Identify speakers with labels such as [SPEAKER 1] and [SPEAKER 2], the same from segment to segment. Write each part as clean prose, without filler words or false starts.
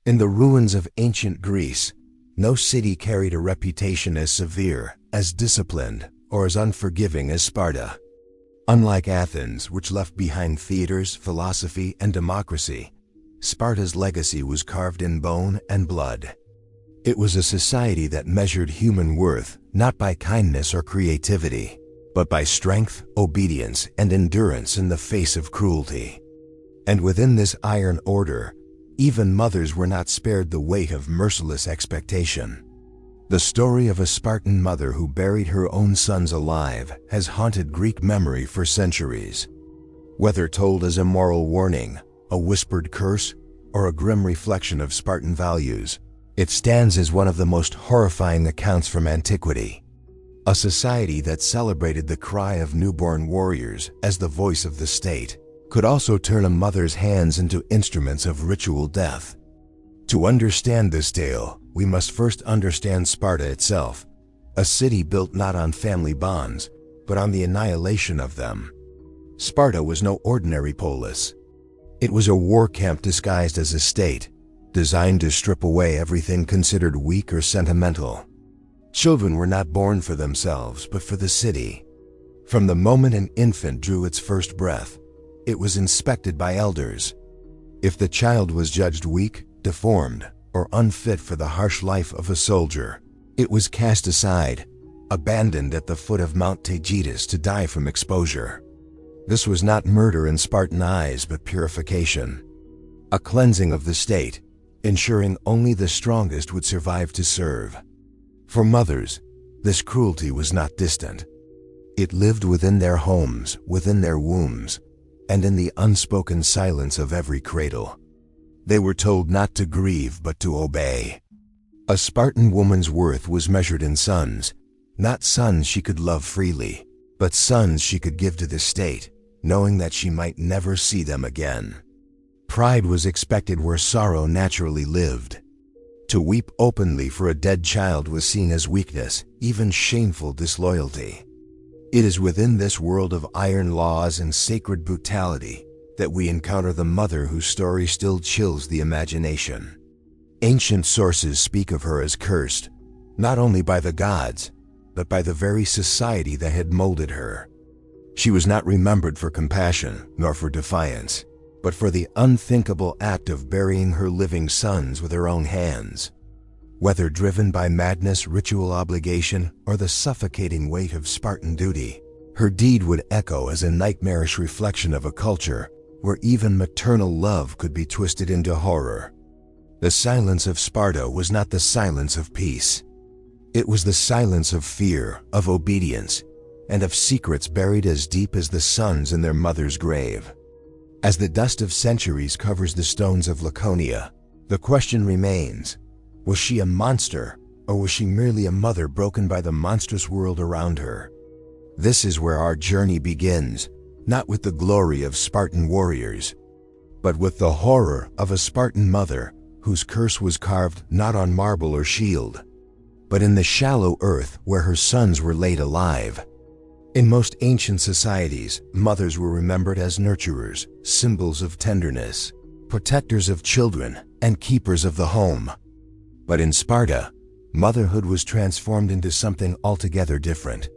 [SPEAKER 1] In the ruins of ancient Greece, no city carried a reputation as severe, as disciplined, or as unforgiving as Sparta. Unlike Athens, which left behind theaters, philosophy, and democracy, Sparta's legacy was carved in bone and blood. It was a society that measured human worth not by kindness or creativity, but by strength, obedience, and endurance in the face of cruelty. And within this iron order, even mothers were not spared the weight of merciless expectation. The story of a Spartan mother who buried her own sons alive has haunted Greek memory for centuries. Whether told as a moral warning, a whispered curse, or a grim reflection of Spartan values, it stands as one of the most horrifying accounts from antiquity. A society that celebrated the cry of newborn warriors as the voice of the state could also turn a mother's hands into instruments of ritual death. To understand this tale, we must first understand Sparta itself, a city built not on family bonds, but on the annihilation of them. Sparta was no ordinary polis. It was a war camp disguised as a state, designed to strip away everything considered weak or sentimental. Children were not born for themselves, but for the city. From the moment an infant drew its first breath, it was inspected by elders. If the child was judged weak, deformed, or unfit for the harsh life of a soldier, it was cast aside, abandoned at the foot of Mount Taygetus to die from exposure. This was not murder in Spartan eyes, but purification. A cleansing of the state, ensuring only the strongest would survive to serve. For mothers, this cruelty was not distant. It lived within their homes, within their wombs, and in the unspoken silence of every cradle. They were told not to grieve but to obey. A Spartan woman's worth was measured in sons, not sons she could love freely, but sons she could give to the state, knowing that she might never see them again. Pride was expected where sorrow naturally lived. To weep openly for a dead child was seen as weakness, even shameful disloyalty. It is within this world of iron laws and sacred brutality that we encounter the mother whose story still chills the imagination. Ancient sources speak of her as cursed, not only by the gods, but by the very society that had molded her. She was not remembered for compassion, nor for defiance, but for the unthinkable act of burying her living sons with her own hands. Whether driven by madness, ritual obligation, or the suffocating weight of Spartan duty, her deed would echo as a nightmarish reflection of a culture where even maternal love could be twisted into horror. The silence of Sparta was not the silence of peace. It was the silence of fear, of obedience, and of secrets buried as deep as the sons in their mother's grave. As the dust of centuries covers the stones of Laconia, the question remains, was she a monster, or was she merely a mother broken by the monstrous world around her? This is where our journey begins, not with the glory of Spartan warriors, but with the horror of a Spartan mother whose curse was carved not on marble or shield, but in the shallow earth where her sons were laid alive. In most ancient societies, mothers were remembered as nurturers, symbols of tenderness, protectors of children, and keepers of the home. But in Sparta, motherhood was transformed into something altogether different.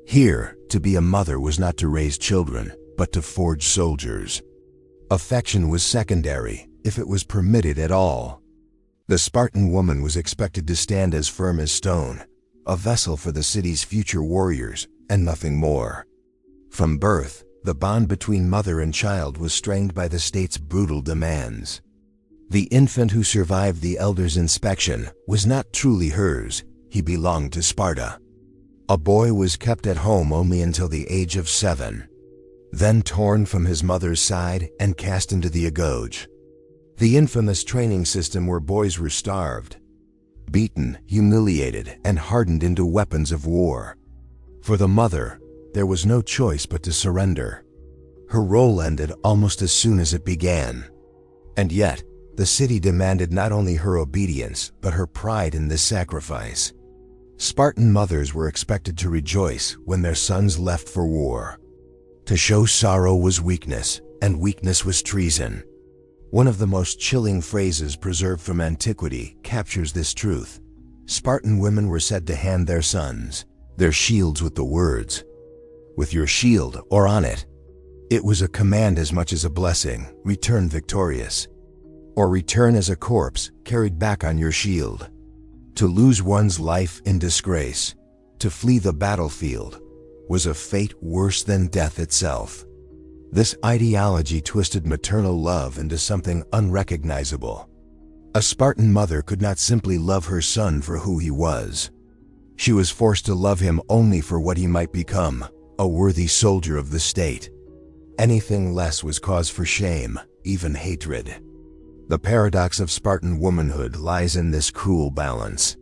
[SPEAKER 1] Here, to be a mother was not to raise children, but to forge soldiers. Affection was secondary, if it was permitted at all. The Spartan woman was expected to stand as firm as stone, a vessel for the city's future warriors, and nothing more. From birth, the bond between mother and child was strained by the state's brutal demands. The infant who survived the elder's inspection was not truly hers, he belonged to Sparta. A boy was kept at home only until the age of 7, then torn from his mother's side and cast into the agoge. The infamous training system where boys were starved, beaten, humiliated, and hardened into weapons of war. For the mother, there was no choice but to surrender. Her role ended almost as soon as it began. And yet, the city demanded not only her obedience, but her pride in this sacrifice. Spartan mothers were expected to rejoice when their sons left for war. To show sorrow was weakness, and weakness was treason. One of the most chilling phrases preserved from antiquity captures this truth. Spartan women were said to hand their sons their shields with the words, "With your shield or on it." It was a command as much as a blessing: return victorious, or return as a corpse carried back on your shield. To lose one's life in disgrace, to flee the battlefield, was a fate worse than death itself. This ideology twisted maternal love into something unrecognizable. A Spartan mother could not simply love her son for who he was. She was forced to love him only for what he might become, a worthy soldier of the state. Anything less was cause for shame, even hatred. The paradox of Spartan womanhood lies in this cruel balance.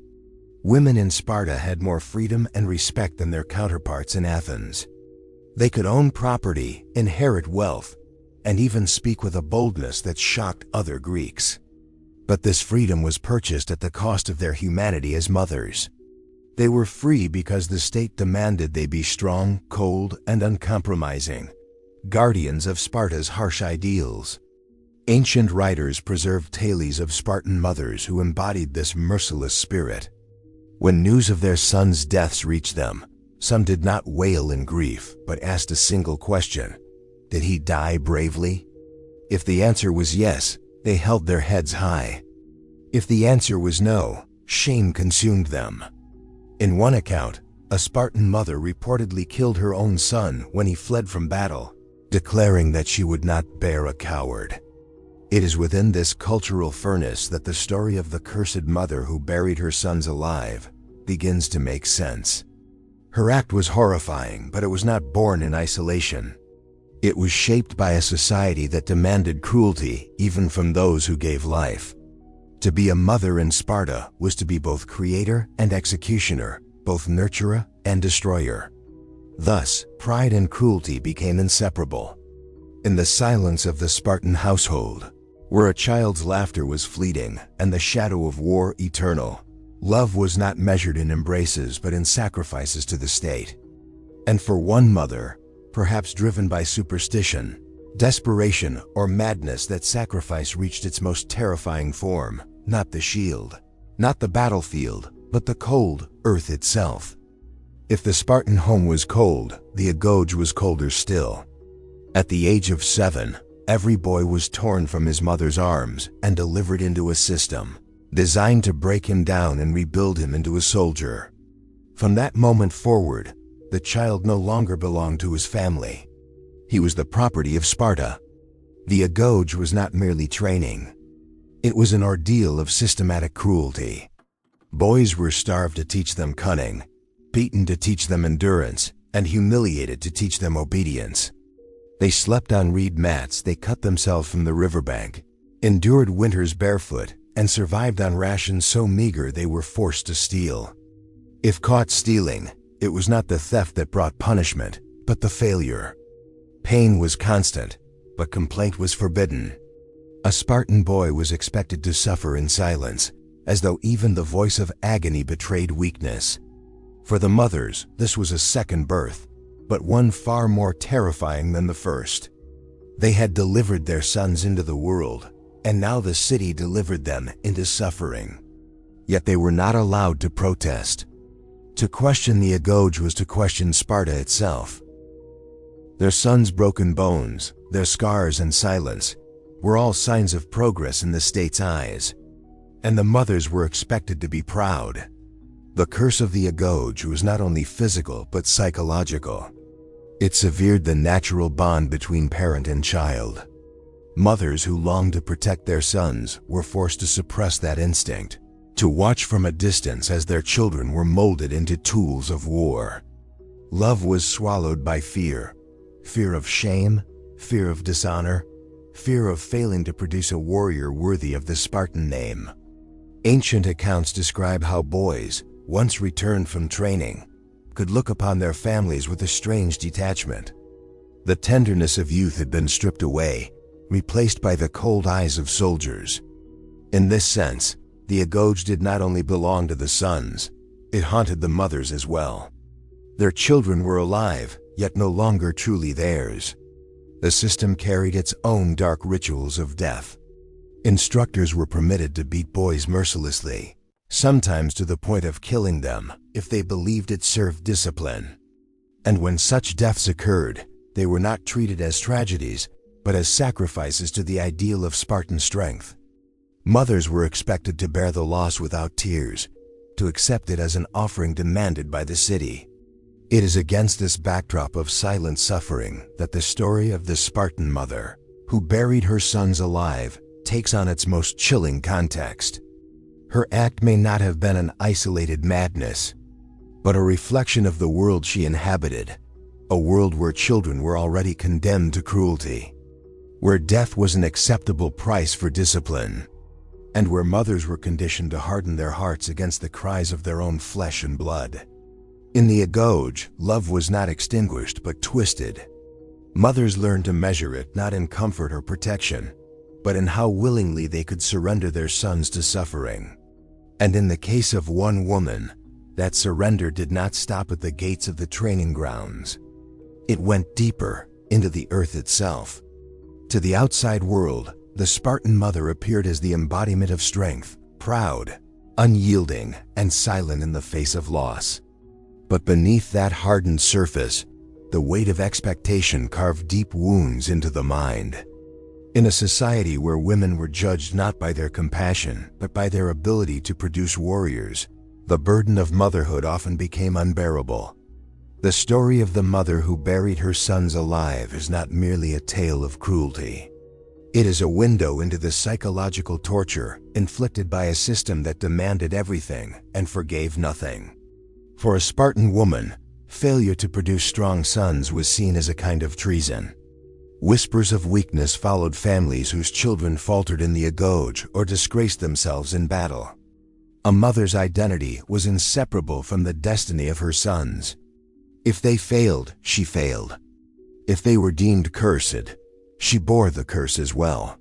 [SPEAKER 1] Women in Sparta had more freedom and respect than their counterparts in Athens. They could own property, inherit wealth, and even speak with a boldness that shocked other Greeks. But this freedom was purchased at the cost of their humanity as mothers. They were free because the state demanded they be strong, cold, and uncompromising, guardians of Sparta's harsh ideals. Ancient writers preserved tales of Spartan mothers who embodied this merciless spirit. When news of their sons' deaths reached them, some did not wail in grief, but asked a single question: did he die bravely? If the answer was yes, they held their heads high. If the answer was no, shame consumed them. In one account, a Spartan mother reportedly killed her own son when he fled from battle, declaring that she would not bear a coward. It is within this cultural furnace that the story of the cursed mother who buried her sons alive begins to make sense. Her act was horrifying, but it was not born in isolation. It was shaped by a society that demanded cruelty even from those who gave life. To be a mother in Sparta was to be both creator and executioner, both nurturer and destroyer. Thus, pride and cruelty became inseparable. In the silence of the Spartan household, where a child's laughter was fleeting and the shadow of war eternal, love was not measured in embraces but in sacrifices to the state. And for one mother, perhaps driven by superstition, desperation, or madness, that sacrifice reached its most terrifying form: not the shield, not the battlefield, but the cold earth itself. If the Spartan home was cold, the agoge was colder still. At the age of 7, every boy was torn from his mother's arms and delivered into a system designed to break him down and rebuild him into a soldier. From that moment forward, the child no longer belonged to his family. He was the property of Sparta. The agoge was not merely training. It was an ordeal of systematic cruelty. Boys were starved to teach them cunning, beaten to teach them endurance, and humiliated to teach them obedience. They slept on reed mats, they cut themselves from the riverbank, endured winters barefoot, and survived on rations so meager they were forced to steal. If caught stealing, it was not the theft that brought punishment, but the failure. Pain was constant, but complaint was forbidden. A Spartan boy was expected to suffer in silence, as though even the voice of agony betrayed weakness. For the mothers, this was a second birth, but one far more terrifying than the first. They had delivered their sons into the world, and now the city delivered them into suffering. Yet they were not allowed to protest. To question the agoge was to question Sparta itself. Their sons' broken bones, their scars and silence, were all signs of progress in the state's eyes, and the mothers were expected to be proud. The curse of the agoge was not only physical but psychological. It severed the natural bond between parent and child. Mothers who longed to protect their sons were forced to suppress that instinct, to watch from a distance as their children were molded into tools of war. Love was swallowed by fear: fear of shame, fear of dishonor, fear of failing to produce a warrior worthy of the Spartan name. Ancient accounts describe how boys, once returned from training, could look upon their families with a strange detachment. The tenderness of youth had been stripped away, replaced by the cold eyes of soldiers. In this sense, the agoge did not only belong to the sons, it haunted the mothers as well. Their children were alive, yet no longer truly theirs. The system carried its own dark rituals of death, Instructors were permitted to beat boys mercilessly, sometimes to the point of killing them if they believed it served discipline. And when such deaths occurred, they were not treated as tragedies, but as sacrifices to the ideal of Spartan strength. Mothers were expected to bear the loss without tears, to accept it as an offering demanded by the city. It is against this backdrop of silent suffering that the story of the Spartan mother, who buried her sons alive, takes on its most chilling context. Her act may not have been an isolated madness, but a reflection of the world she inhabited, a world where children were already condemned to cruelty, where death was an acceptable price for discipline, and where mothers were conditioned to harden their hearts against the cries of their own flesh and blood. In the Agoge, love was not extinguished but twisted. Mothers learned to measure it not in comfort or protection, but in how willingly they could surrender their sons to suffering. And in the case of one woman, that surrender did not stop at the gates of the training grounds. It went deeper, into the earth itself. To the outside world, the Spartan mother appeared as the embodiment of strength, proud, unyielding, and silent in the face of loss. But beneath that hardened surface, the weight of expectation carved deep wounds into the mind. In a society where women were judged not by their compassion, but by their ability to produce warriors, the burden of motherhood often became unbearable. The story of the mother who buried her sons alive is not merely a tale of cruelty. It is a window into the psychological torture inflicted by a system that demanded everything and forgave nothing. For a Spartan woman, failure to produce strong sons was seen as a kind of treason. Whispers of weakness followed families whose children faltered in the Agoge or disgraced themselves in battle. A mother's identity was inseparable from the destiny of her sons. If they failed, she failed. If they were deemed cursed, she bore the curse as well.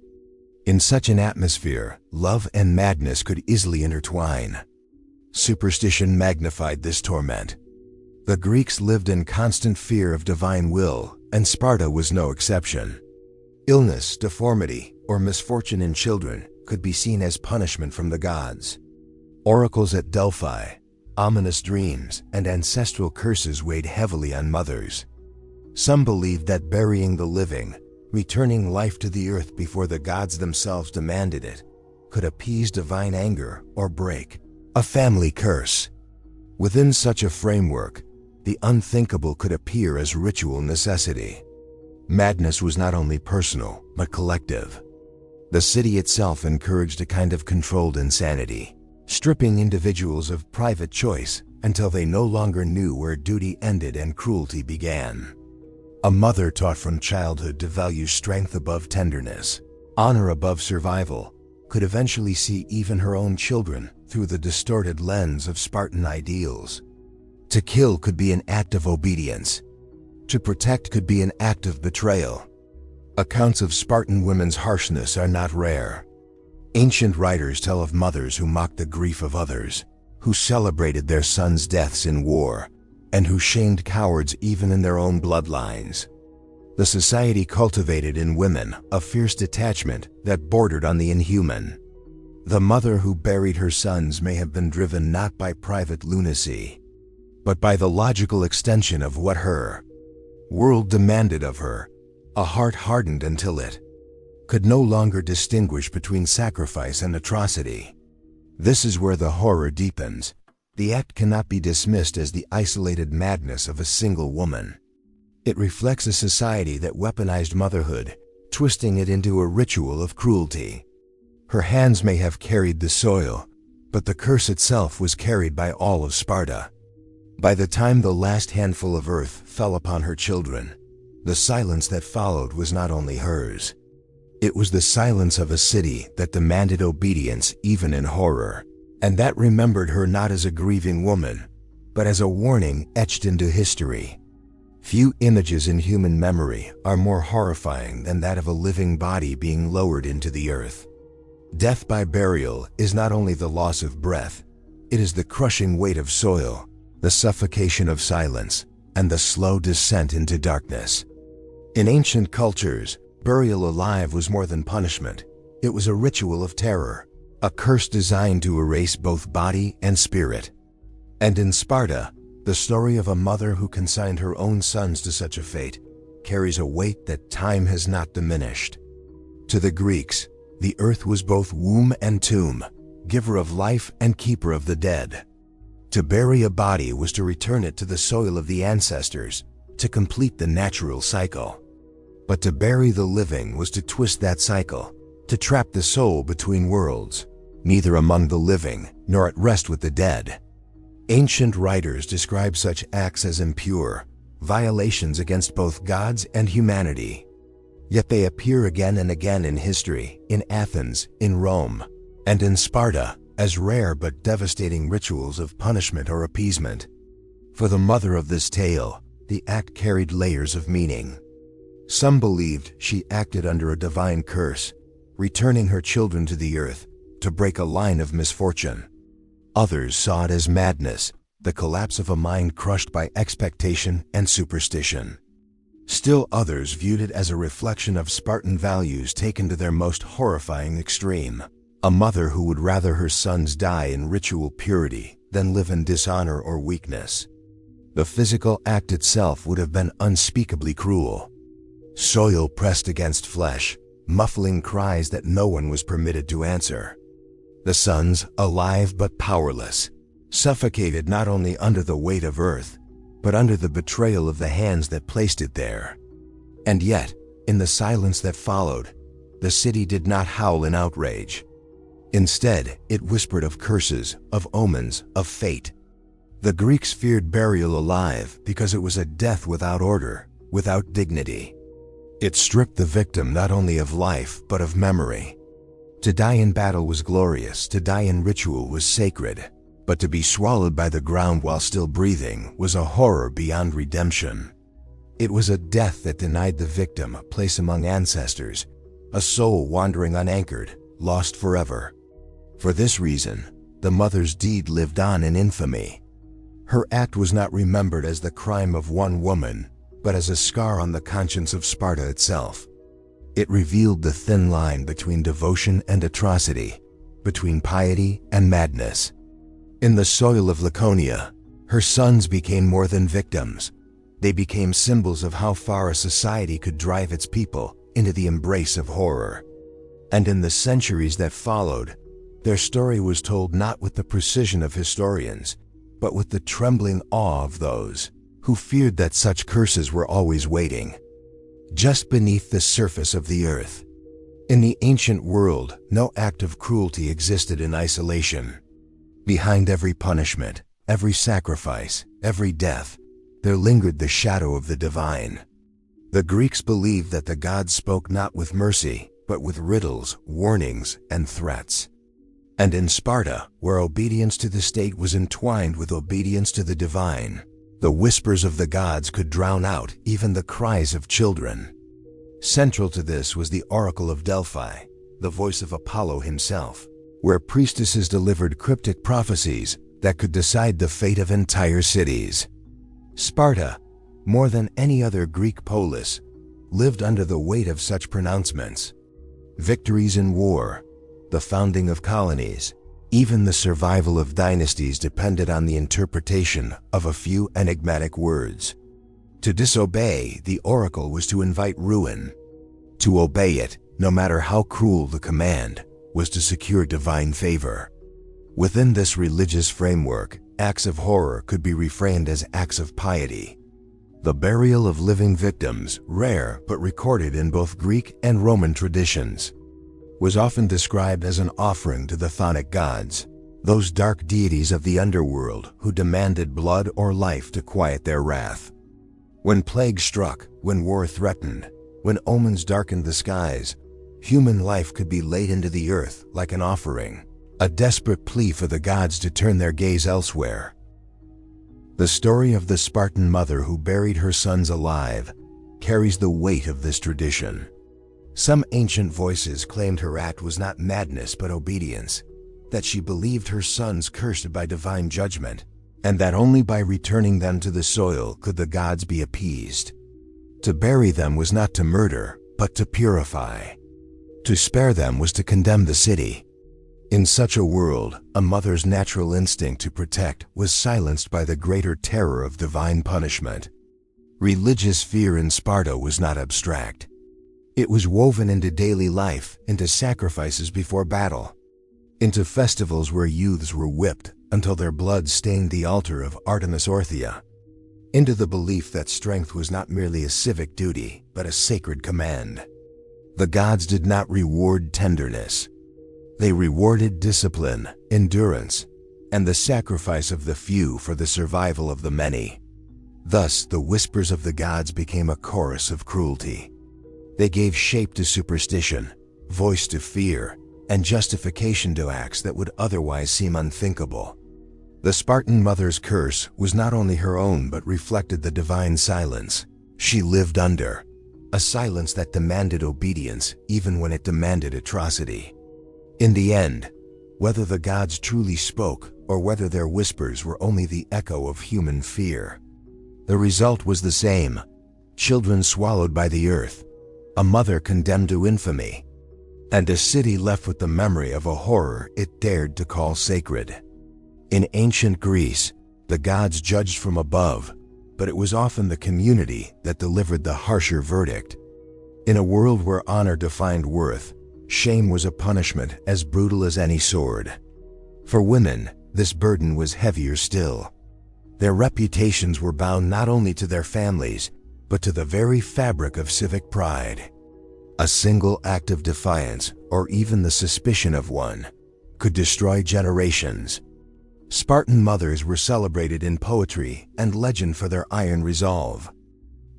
[SPEAKER 1] In such an atmosphere, love and madness could easily intertwine. Superstition magnified this torment. The Greeks lived in constant fear of divine will, and Sparta was no exception. Illness, deformity, or misfortune in children could be seen as punishment from the gods. Oracles at Delphi, ominous dreams, and ancestral curses weighed heavily on mothers. Some believed that burying the living, returning life to the earth before the gods themselves demanded it, could appease divine anger or break a family curse. Within such a framework, the unthinkable could appear as ritual necessity. Madness was not only personal, but collective. The city itself encouraged a kind of controlled insanity, stripping individuals of private choice until they no longer knew where duty ended and cruelty began. A mother taught from childhood to value strength above tenderness, honor above survival, could eventually see even her own children through the distorted lens of Spartan ideals. To kill could be an act of obedience. To protect could be an act of betrayal. Accounts of Spartan women's harshness are not rare. Ancient writers tell of mothers who mocked the grief of others, who celebrated their sons' deaths in war, and who shamed cowards even in their own bloodlines. The society cultivated in women a fierce detachment that bordered on the inhuman. The mother who buried her sons may have been driven not by private lunacy, but by the logical extension of what her world demanded of her, a heart hardened until it could no longer distinguish between sacrifice and atrocity. This is where the horror deepens. The act cannot be dismissed as the isolated madness of a single woman. It reflects a society that weaponized motherhood, twisting it into a ritual of cruelty. Her hands may have carried the soil, but the curse itself was carried by all of Sparta. By the time the last handful of earth fell upon her children, the silence that followed was not only hers. It was the silence of a city that demanded obedience even in horror, and that remembered her not as a grieving woman, but as a warning etched into history. Few images in human memory are more horrifying than that of a living body being lowered into the earth. Death by burial is not only the loss of breath, it is the crushing weight of soil, the suffocation of silence, and the slow descent into darkness. In ancient cultures, burial alive was more than punishment. It was a ritual of terror, a curse designed to erase both body and spirit. And in Sparta, the story of a mother who consigned her own sons to such a fate carries a weight that time has not diminished. To the Greeks, the earth was both womb and tomb, giver of life and keeper of the dead. To bury a body was to return it to the soil of the ancestors, to complete the natural cycle. But to bury the living was to twist that cycle, to trap the soul between worlds, neither among the living nor at rest with the dead. Ancient writers describe such acts as impure, violations against both gods and humanity. Yet they appear again and again in history, in Athens, in Rome, and in Sparta, as rare but devastating rituals of punishment or appeasement. For the mother of this tale, the act carried layers of meaning. Some believed she acted under a divine curse, returning her children to the earth to break a line of misfortune. Others saw it as madness, the collapse of a mind crushed by expectation and superstition. Still others viewed it as a reflection of Spartan values taken to their most horrifying extreme. A mother who would rather her sons die in ritual purity than live in dishonor or weakness. The physical act itself would have been unspeakably cruel. Soil pressed against flesh, muffling cries that no one was permitted to answer. The sons, alive but powerless, suffocated not only under the weight of earth, but under the betrayal of the hands that placed it there. And yet, in the silence that followed, the city did not howl in outrage. Instead, it whispered of curses, of omens, of fate. The Greeks feared burial alive because it was a death without order, without dignity. It stripped the victim not only of life, but of memory. To die in battle was glorious, to die in ritual was sacred, but to be swallowed by the ground while still breathing was a horror beyond redemption. It was a death that denied the victim a place among ancestors, a soul wandering unanchored, lost forever. For this reason, the mother's deed lived on in infamy. Her act was not remembered as the crime of one woman, but as a scar on the conscience of Sparta itself. It revealed the thin line between devotion and atrocity, between piety and madness. In the soil of Laconia, her sons became more than victims. They became symbols of how far a society could drive its people into the embrace of horror. And in the centuries that followed, their story was told not with the precision of historians, but with the trembling awe of those who feared that such curses were always waiting, just beneath the surface of the earth. In the ancient world, no act of cruelty existed in isolation. Behind every punishment, every sacrifice, every death, there lingered the shadow of the divine. The Greeks believed that the gods spoke not with mercy, but with riddles, warnings, and threats. And in Sparta, where obedience to the state was entwined with obedience to the divine, the whispers of the gods could drown out even the cries of children. Central to this was the Oracle of Delphi, the voice of Apollo himself, where priestesses delivered cryptic prophecies that could decide the fate of entire cities. Sparta, more than any other Greek polis, lived under the weight of such pronouncements. Victories in war, the founding of colonies, even the survival of dynasties depended on the interpretation of a few enigmatic words. To disobey the oracle was to invite ruin. To obey it, no matter how cruel the command, was to secure divine favor. Within this religious framework, acts of horror could be reframed as acts of piety. The burial of living victims, rare but recorded in both Greek and Roman traditions, was often described as an offering to the chthonic gods, those dark deities of the underworld who demanded blood or life to quiet their wrath. When plague struck, when war threatened, when omens darkened the skies, human life could be laid into the earth like an offering, a desperate plea for the gods to turn their gaze elsewhere. The story of the Spartan mother who buried her sons alive carries the weight of this tradition. Some ancient voices claimed her act was not madness but obedience, that she believed her sons cursed by divine judgment, and that only by returning them to the soil could the gods be appeased. To bury them was not to murder, but to purify. To spare them was to condemn the city. In such a world, a mother's natural instinct to protect was silenced by the greater terror of divine punishment. Religious fear in Sparta was not abstract. It was woven into daily life, into sacrifices before battle, into festivals where youths were whipped until their blood stained the altar of Artemis Orthia, into the belief that strength was not merely a civic duty, but a sacred command. The gods did not reward tenderness. They rewarded discipline, endurance, and the sacrifice of the few for the survival of the many. Thus, the whispers of the gods became a chorus of cruelty. They gave shape to superstition, voice to fear, and justification to acts that would otherwise seem unthinkable. The Spartan mother's curse was not only her own but reflected the divine silence she lived under, a silence that demanded obedience even when it demanded atrocity. In the end, whether the gods truly spoke or whether their whispers were only the echo of human fear, the result was the same: children swallowed by the earth, a mother condemned to infamy, and a city left with the memory of a horror it dared to call sacred. In ancient Greece, the gods judged from above, but it was often the community that delivered the harsher verdict. In a world where honor defined worth, shame was a punishment as brutal as any sword. For women, this burden was heavier still. Their reputations were bound not only to their families, but to the very fabric of civic pride. A single act of defiance, or even the suspicion of one, could destroy generations. Spartan mothers were celebrated in poetry and legend for their iron resolve.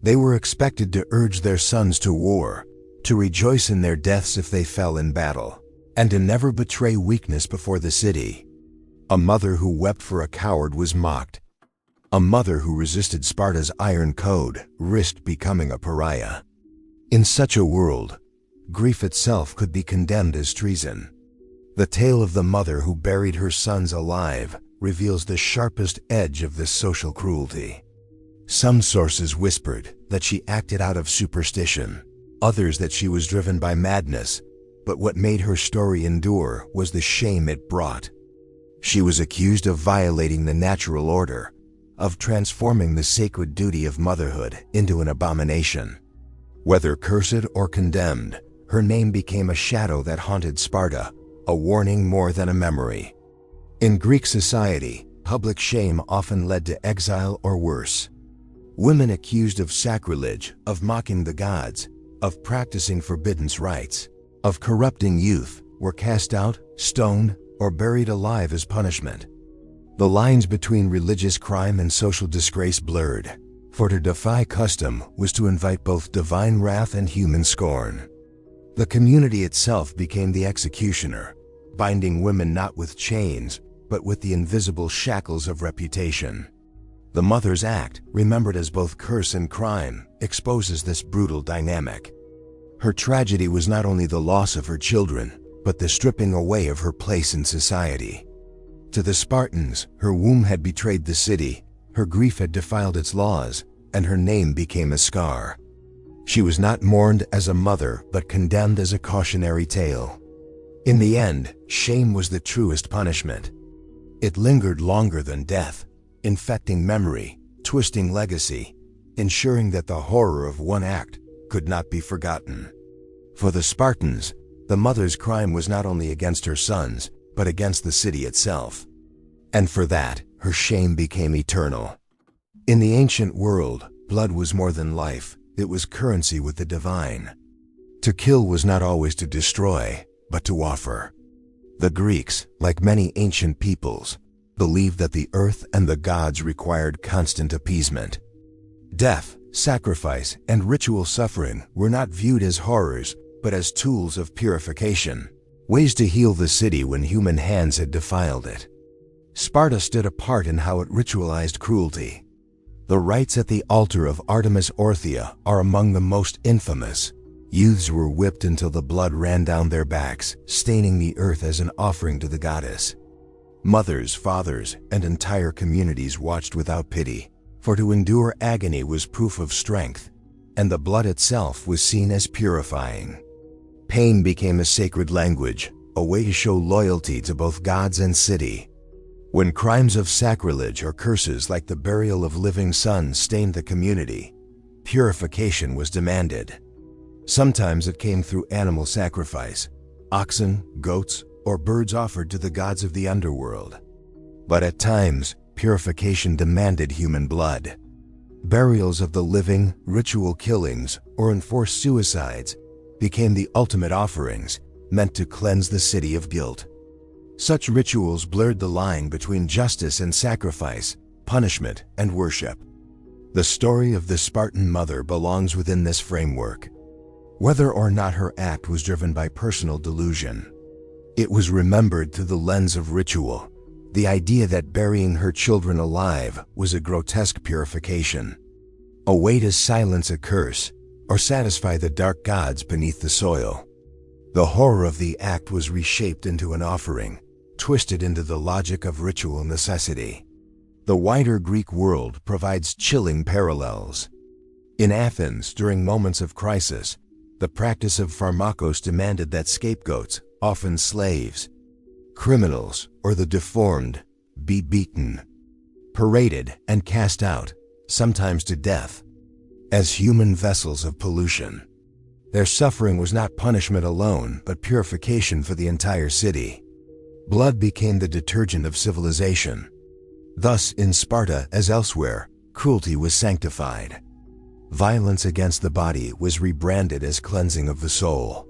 [SPEAKER 1] They were expected to urge their sons to war, to rejoice in their deaths if they fell in battle, and to never betray weakness before the city. A mother who wept for a coward was mocked. A mother who resisted Sparta's iron code risked becoming a pariah. In such a world, grief itself could be condemned as treason. The tale of the mother who buried her sons alive reveals the sharpest edge of this social cruelty. Some sources whispered that she acted out of superstition, others that she was driven by madness, but what made her story endure was the shame it brought. She was accused of violating the natural order, of transforming the sacred duty of motherhood into an abomination. Whether cursed or condemned, her name became a shadow that haunted Sparta, a warning more than a memory. In Greek society, public shame often led to exile or worse. Women accused of sacrilege, of mocking the gods, of practicing forbidden rites, of corrupting youth, were cast out, stoned, or buried alive as punishment. The lines between religious crime and social disgrace blurred, for to defy custom was to invite both divine wrath and human scorn. The community itself became the executioner, binding women not with chains, but with the invisible shackles of reputation. The mother's act, remembered as both curse and crime, exposes this brutal dynamic. Her tragedy was not only the loss of her children, but the stripping away of her place in society. To the Spartans, her womb had betrayed the city, her grief had defiled its laws, and her name became a scar. She was not mourned as a mother, but condemned as a cautionary tale. In the end, shame was the truest punishment. It lingered longer than death, infecting memory, twisting legacy, ensuring that the horror of one act could not be forgotten. For the Spartans, the mother's crime was not only against her sons, but against the city itself. And for that, her shame became eternal. In the ancient world, blood was more than life, it was currency with the divine. To kill was not always to destroy, but to offer. The Greeks, like many ancient peoples, believed that the earth and the gods required constant appeasement. Death, sacrifice, and ritual suffering were not viewed as horrors, but as tools of purification, ways to heal the city when human hands had defiled it. Sparta stood apart in how it ritualized cruelty. The rites at the altar of Artemis Orthia are among the most infamous. Youths were whipped until the blood ran down their backs, staining the earth as an offering to the goddess. Mothers, fathers, and entire communities watched without pity, for to endure agony was proof of strength, and the blood itself was seen as purifying. Pain became a sacred language, a way to show loyalty to both gods and city. When crimes of sacrilege or curses like the burial of living sons stained the community, purification was demanded. Sometimes it came through animal sacrifice, oxen, goats, or birds offered to the gods of the underworld. But at times, purification demanded human blood. Burials of the living, ritual killings, or enforced suicides became the ultimate offerings, meant to cleanse the city of guilt. Such rituals blurred the line between justice and sacrifice, punishment and worship. The story of the Spartan mother belongs within this framework. Whether or not her act was driven by personal delusion, it was remembered through the lens of ritual, the idea that burying her children alive was a grotesque purification, a way to silence a curse or satisfy the dark gods beneath the soil. The horror of the act was reshaped into an offering, twisted into the logic of ritual necessity. The wider Greek world provides chilling parallels. In Athens, during moments of crisis, the practice of pharmakos demanded that scapegoats, often slaves, criminals, or the deformed, be beaten, paraded, and cast out, sometimes to death, as human vessels of pollution. Their suffering was not punishment alone, but purification for the entire city. Blood became the detergent of civilization. Thus, in Sparta as elsewhere, cruelty was sanctified. Violence against the body was rebranded as cleansing of the soul.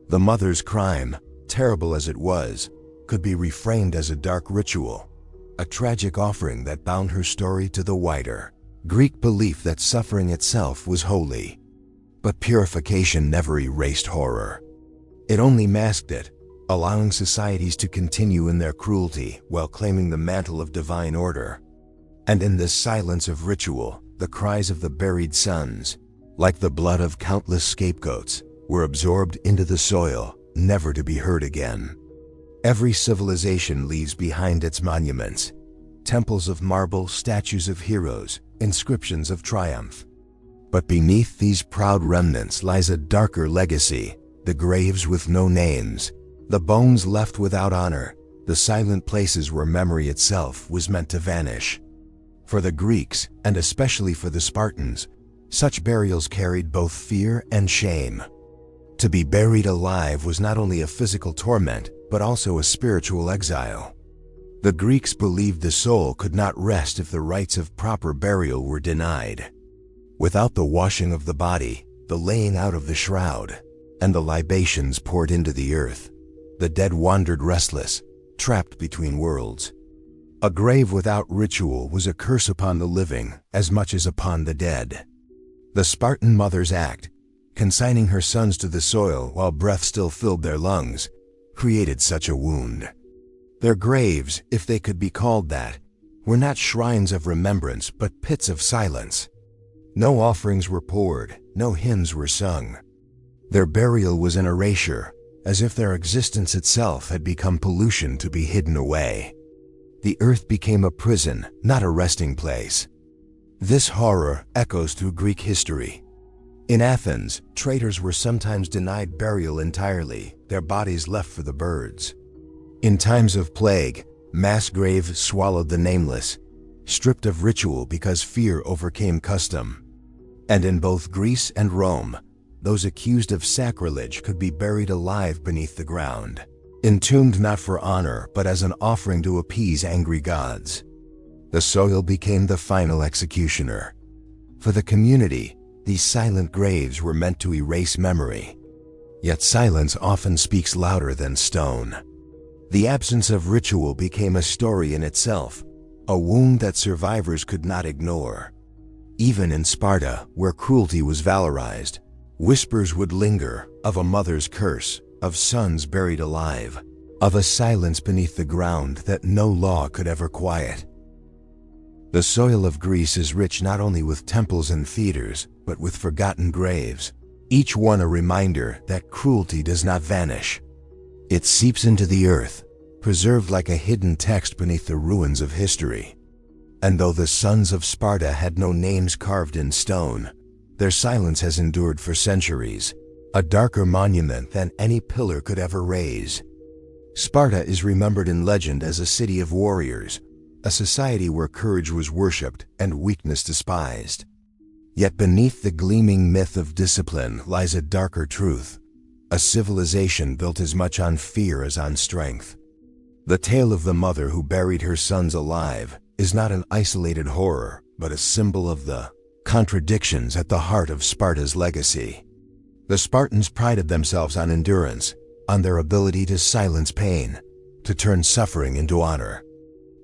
[SPEAKER 1] The mother's crime, terrible as it was, could be reframed as a dark ritual, a tragic offering that bound her story to the wider Greek belief that suffering itself was holy. But purification never erased horror. It only masked it, allowing societies to continue in their cruelty while claiming the mantle of divine order. And in this silence of ritual, the cries of the buried sons, like the blood of countless scapegoats, were absorbed into the soil, never to be heard again. Every civilization leaves behind its monuments, temples of marble, statues of heroes, inscriptions of triumph. But beneath these proud remnants lies a darker legacy, the graves with no names, the bones left without honor, the silent places where memory itself was meant to vanish. For the Greeks, and especially for the Spartans, such burials carried both fear and shame. To be buried alive was not only a physical torment, but also a spiritual exile. The Greeks believed the soul could not rest if the rites of proper burial were denied. Without the washing of the body, the laying out of the shroud, and the libations poured into the earth, the dead wandered restless, trapped between worlds. A grave without ritual was a curse upon the living as much as upon the dead. The Spartan mother's act, consigning her sons to the soil while breath still filled their lungs, created such a wound. Their graves, if they could be called that, were not shrines of remembrance but pits of silence. No offerings were poured, no hymns were sung. Their burial was an erasure, as if their existence itself had become pollution to be hidden away. The earth became a prison, not a resting place. This horror echoes through Greek history. In Athens, traitors were sometimes denied burial entirely, their bodies left for the birds. In times of plague, mass graves swallowed the nameless, stripped of ritual because fear overcame custom. And in both Greece and Rome, those accused of sacrilege could be buried alive beneath the ground, entombed not for honor but as an offering to appease angry gods. The soil became the final executioner. For the community, these silent graves were meant to erase memory. Yet silence often speaks louder than stone. The absence of ritual became a story in itself, a wound that survivors could not ignore. Even in Sparta, where cruelty was valorized, whispers would linger of a mother's curse, of sons buried alive, of a silence beneath the ground that no law could ever quiet. The soil of Greece is rich not only with temples and theaters, but with forgotten graves, each one a reminder that cruelty does not vanish. It seeps into the earth, preserved like a hidden text beneath the ruins of history. And though the sons of Sparta had no names carved in stone, their silence has endured for centuries, a darker monument than any pillar could ever raise. Sparta is remembered in legend as a city of warriors, a society where courage was worshipped and weakness despised. Yet beneath the gleaming myth of discipline lies a darker truth, a civilization built as much on fear as on strength. The tale of the mother who buried her sons alive is not an isolated horror, but a symbol of the contradictions at the heart of Sparta's legacy. The Spartans prided themselves on endurance, on their ability to silence pain, to turn suffering into honor.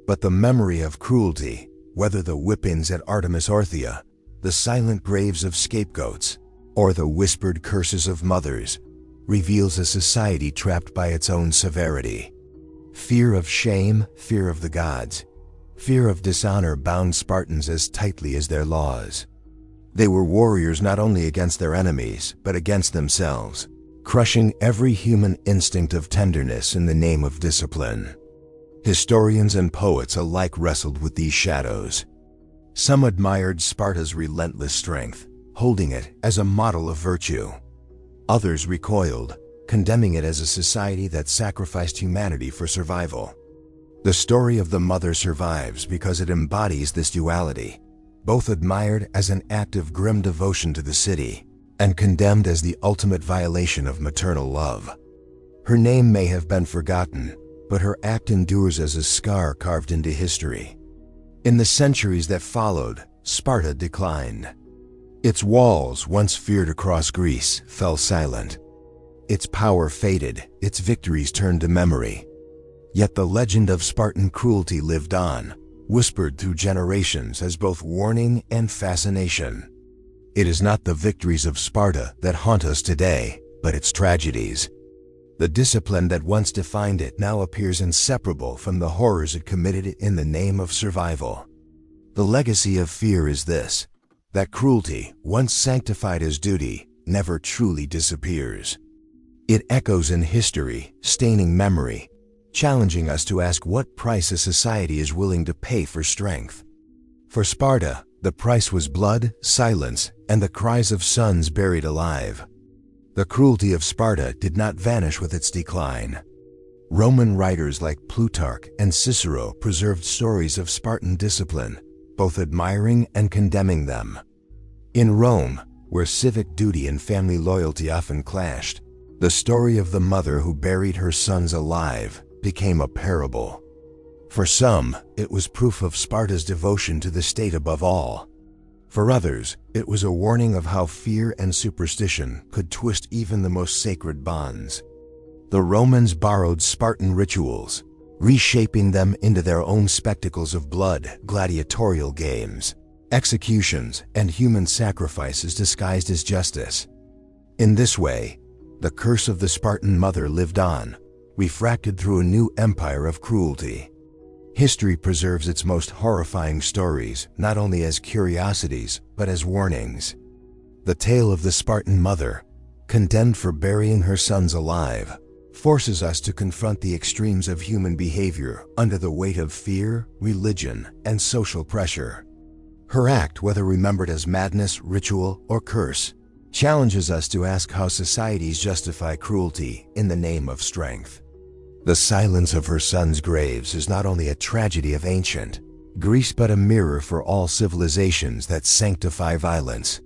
[SPEAKER 1] But the memory of cruelty, whether the whippings at Artemis Orthia, the silent graves of scapegoats, or the whispered curses of mothers, reveals a society trapped by its own severity. Fear of shame, fear of the gods, fear of dishonor bound Spartans as tightly as their laws. They were warriors not only against their enemies, but against themselves, crushing every human instinct of tenderness in the name of discipline. Historians and poets alike wrestled with these shadows. Some admired Sparta's relentless strength, holding it as a model of virtue. Others recoiled, condemning it as a society that sacrificed humanity for survival. The story of the mother survives because it embodies this duality, both admired as an act of grim devotion to the city, and condemned as the ultimate violation of maternal love. Her name may have been forgotten, but her act endures as a scar carved into history. In the centuries that followed, Sparta declined. Its walls, once feared across Greece, fell silent. Its power faded, its victories turned to memory. Yet the legend of Spartan cruelty lived on, whispered through generations as both warning and fascination. It is not the victories of Sparta that haunt us today, but its tragedies. The discipline that once defined it now appears inseparable from the horrors it committed in the name of survival. The legacy of fear is this: that cruelty, once sanctified as duty, never truly disappears. It echoes in history, staining memory, challenging us to ask what price a society is willing to pay for strength. For Sparta, the price was blood, silence, and the cries of sons buried alive. The cruelty of Sparta did not vanish with its decline. Roman writers like Plutarch and Cicero preserved stories of Spartan discipline, both admiring and condemning them. In Rome, where civic duty and family loyalty often clashed, the story of the mother who buried her sons alive became a parable. For some, it was proof of Sparta's devotion to the state above all. For others, it was a warning of how fear and superstition could twist even the most sacred bonds. The Romans borrowed Spartan rituals, reshaping them into their own spectacles of blood, gladiatorial games, executions, and human sacrifices disguised as justice. In this way, the curse of the Spartan mother lived on, refracted through a new empire of cruelty. History preserves its most horrifying stories not only as curiosities, but as warnings. The tale of the Spartan mother, condemned for burying her sons alive, forces us to confront the extremes of human behavior under the weight of fear, religion, and social pressure. Her act, whether remembered as madness, ritual, or curse, challenges us to ask how societies justify cruelty in the name of strength. The silence of her sons' graves is not only a tragedy of ancient Greece, but a mirror for all civilizations that sanctify violence.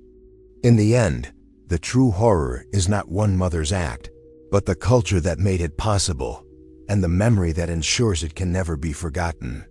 [SPEAKER 1] In the end, the true horror is not one mother's act, but the culture that made it possible, and the memory that ensures it can never be forgotten.